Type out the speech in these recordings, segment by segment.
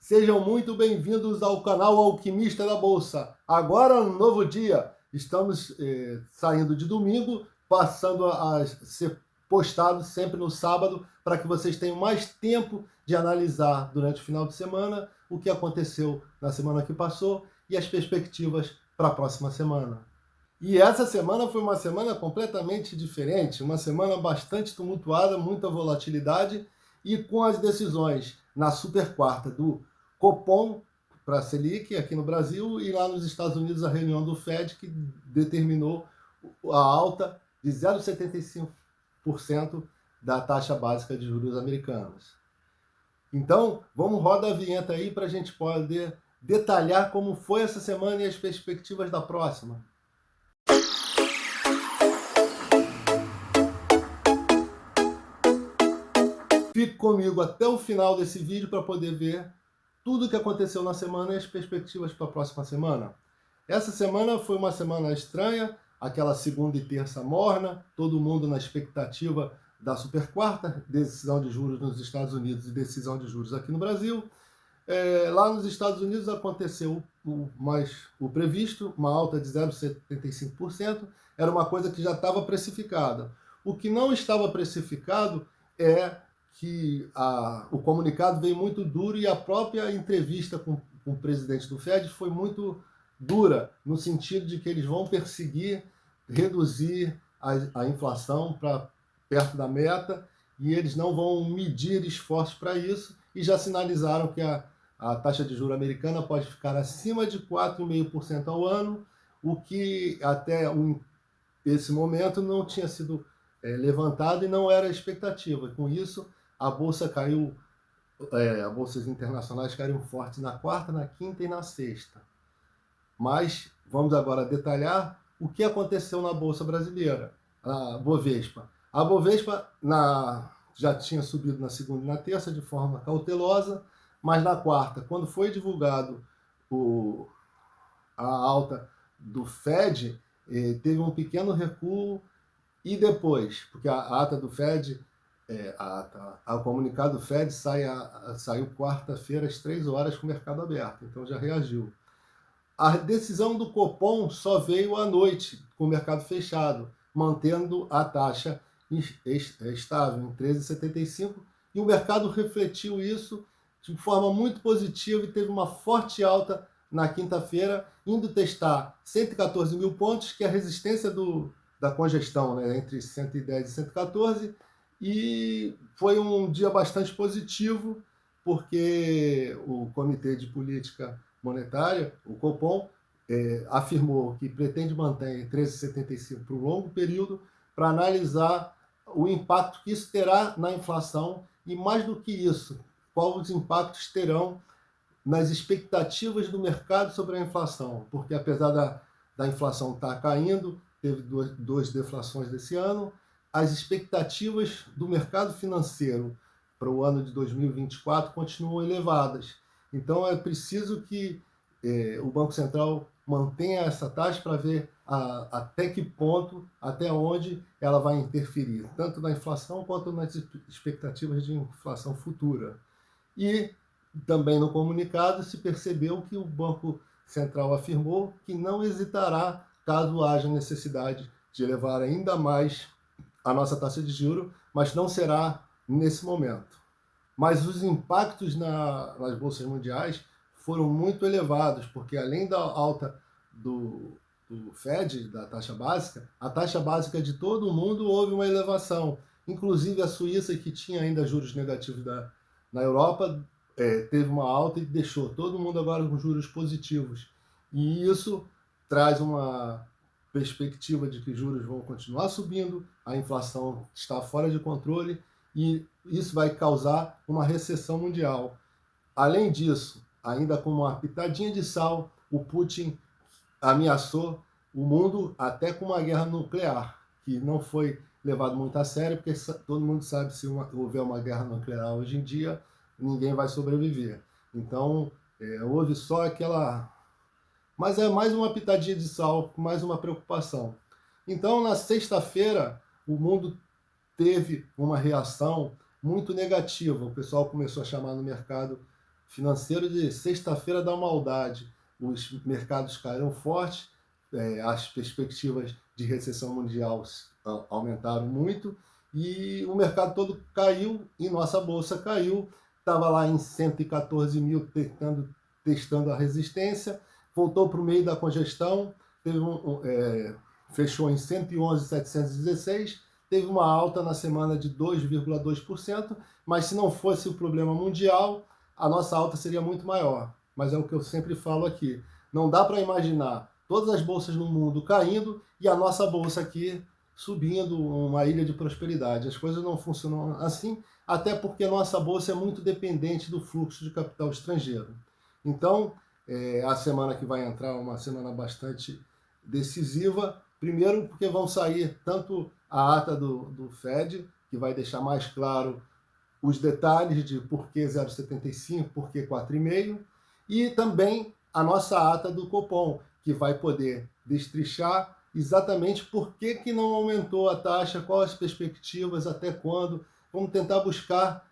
Sejam muito bem-vindos ao canal Alquimista da Bolsa. Agora, um novo dia. Estamos saindo de domingo, passando a ser postado sempre no sábado, para que vocês tenham mais tempo de analisar durante o final de semana o que aconteceu na semana que passou e as perspectivas para a próxima semana. E essa semana foi uma semana completamente diferente, uma semana bastante tumultuada, muita volatilidade, e com as decisões na super quarta do Copom para a Selic aqui no Brasil e lá nos Estados Unidos a reunião do Fed que determinou a alta de 0,75% da taxa básica de juros americanos. Então, vamos rodar a vinheta aí para a gente poder detalhar como foi essa semana e as perspectivas da próxima. Fique comigo até o final desse vídeo para poder ver tudo o que aconteceu na semana e as perspectivas para a próxima semana. Essa semana foi uma semana estranha, aquela segunda e terça morna, todo mundo na expectativa da super quarta, decisão de juros nos Estados Unidos e decisão de juros aqui no Brasil. Lá nos Estados Unidos aconteceu o previsto, uma alta de 0,75%, era uma coisa que já estava precificada. O que não estava precificado é que o comunicado veio muito duro e a própria entrevista com o presidente do Fed foi muito dura, no sentido de que eles vão perseguir, reduzir a inflação para perto da meta e eles não vão medir esforços para isso e já sinalizaram que a taxa de juros americana pode ficar acima de 4,5% ao ano, o que até esse momento não tinha sido levantado e não era a expectativa. Com isso, a bolsa caiu, as bolsas internacionais caíram forte na quarta, na quinta e na sexta. Mas vamos agora detalhar o que aconteceu na bolsa brasileira, a Bovespa. A Bovespa já tinha subido na segunda e na terça de forma cautelosa, mas na quarta, quando foi divulgado a alta do Fed, teve um pequeno recuo e depois, porque a ata do Fed, o comunicado do Fed saiu quarta-feira às 3 horas com o mercado aberto, então já reagiu. A decisão do Copom só veio à noite, com o mercado fechado, mantendo a taxa estável em 13,75, e o mercado refletiu isso de forma muito positiva e teve uma forte alta na quinta-feira, indo testar 114 mil pontos, que é a resistência da congestão, né, entre 110 e 114, e foi um dia bastante positivo, porque o Comitê de Política Monetária, o Copom, afirmou que pretende manter 13,75 por um longo período para analisar o impacto que isso terá na inflação e, mais do que isso, quais os impactos terão nas expectativas do mercado sobre a inflação, porque apesar da inflação estar caindo, teve duas deflações desse ano, as expectativas do mercado financeiro para o ano de 2024 continuam elevadas. Então é preciso que o Banco Central mantenha essa taxa para ver até que ponto, até onde ela vai interferir, tanto na inflação quanto nas expectativas de inflação futura. E também no comunicado se percebeu que o Banco Central afirmou que não hesitará caso haja necessidade de elevar ainda mais a nossa taxa de juros, mas não será nesse momento. Mas os impactos nas bolsas mundiais foram muito elevados, porque além da alta do Fed, da taxa básica, a taxa básica de todo o mundo houve uma elevação. Inclusive a Suíça, que tinha ainda juros negativos na Europa, teve uma alta e deixou todo mundo agora com juros positivos. E isso traz uma perspectiva de que juros vão continuar subindo, a inflação está fora de controle e isso vai causar uma recessão mundial. Além disso, ainda com uma pitadinha de sal, o Putin ameaçou o mundo até com uma guerra nuclear, que não foi levado muito a sério, porque todo mundo sabe que se houver uma guerra nuclear hoje em dia, ninguém vai sobreviver. Então, houve só aquela... Mas é mais uma pitadinha de sal, mais uma preocupação. Então, na sexta-feira, o mundo teve uma reação muito negativa. O pessoal começou a chamar no mercado financeiro de sexta-feira da maldade. Os mercados caíram forte, as perspectivas de recessão mundial aumentaram muito e o mercado todo caiu e nossa bolsa caiu. Estava lá em 114 mil testando a resistência, voltou para o meio da congestão, fechou em 111.716, teve uma alta na semana de 2,2%, mas se não fosse o problema mundial, a nossa alta seria muito maior. Mas é o que eu sempre falo aqui, não dá para imaginar todas as bolsas no mundo caindo e a nossa bolsa aqui subindo, uma ilha de prosperidade. As coisas não funcionam assim, até porque a nossa bolsa é muito dependente do fluxo de capital estrangeiro. Então, a semana que vai entrar é uma semana bastante decisiva, primeiro porque vão sair tanto a ata do Fed, que vai deixar mais claro os detalhes de por que 0,75, por que 4,5, e também a nossa ata do Copom, que vai poder destrinchar exatamente por que não aumentou a taxa, quais as perspectivas, até quando. Vamos tentar buscar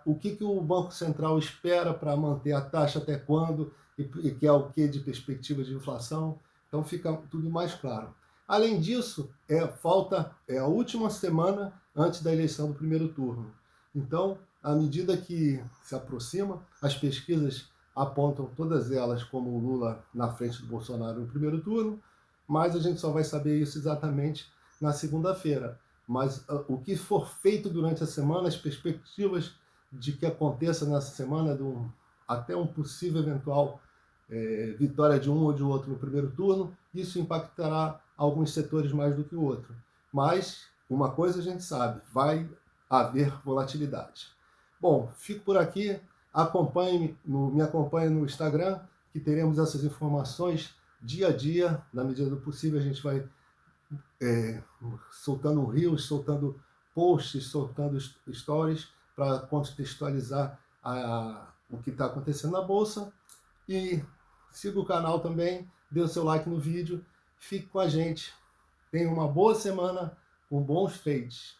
o que o Banco Central espera para manter a taxa até quando, e que é o que de perspectiva de inflação. Então fica tudo mais claro. Além disso, falta a última semana antes da eleição do primeiro turno. Então, à medida que se aproxima, as pesquisas apontam todas elas como o Lula na frente do Bolsonaro no primeiro turno, mas a gente só vai saber isso exatamente na segunda-feira. Mas o que for feito durante a semana, as perspectivas de que aconteça nessa semana, até um possível eventual vitória de um ou de outro no primeiro turno, isso impactará alguns setores mais do que o outro. Mas uma coisa a gente sabe, vai haver volatilidade. Bom, fico por aqui. Me acompanhe no Instagram, que teremos essas informações dia a dia. Na medida do possível, a gente vai soltando reels, soltando posts, soltando stories para contextualizar o que está acontecendo na Bolsa. E siga o canal também, dê o seu like no vídeo, fique com a gente. Tenha uma boa semana com bons trades.